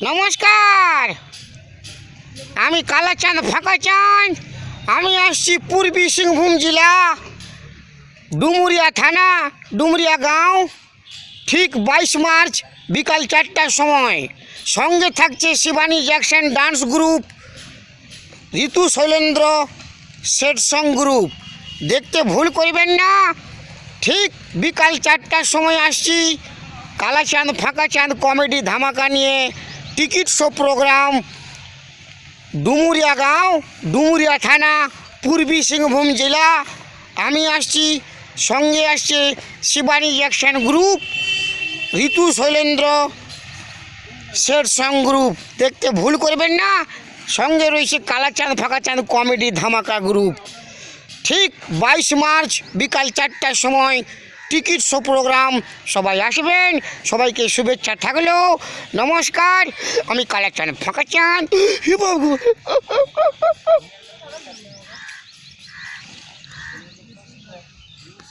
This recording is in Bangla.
নমস্কার, আমি কালাচাঁদ ফাঁকাচাঁদ। আমি আসছি পূর্বী সিংভূম জেলা ডুমুরিয়া থানা ডুমুরিয়া গাঁও। ঠিক 22 মার্চ বিকাল 4টার সময় সঙ্গে থাকছে শিবানী জ্যাকসন ডান্স গ্রুপ, ঋতু শৈলেন্দ্র সেট সং গ্রুপ। দেখতে ভুল করবেন না। ঠিক বিকাল 4টার সময় আসছি কালাচাঁদ ফাঁকাচাঁদ কমেডি ধামাকা নিয়ে। টিকিট শো প্রোগ্রাম ডুমুরিয়া গাঁও, ডুমুরিয়া থানা, পূর্বী সিংভূম জেলা। আমি আসছি, সঙ্গে আসছে শিবানী জ্যাকসন গ্রুপ, ঋতু শৈলেন্দ্র সেট সং গ্রুপ। দেখতে ভুল করবেন না। সঙ্গে রয়েছে কালাচাঁদ ফাঁকাচাঁদ কমেডি ধামাকা গ্রুপ। ঠিক 22 মার্চ বিকাল 4টার সময় টিকিট শো প্রোগ্রাম। সবাই আসবেন, সবাইকে শুভেচ্ছা থাকলো। নমস্কার, আমি কালাচাঁদ ফাঁকাচাঁদ।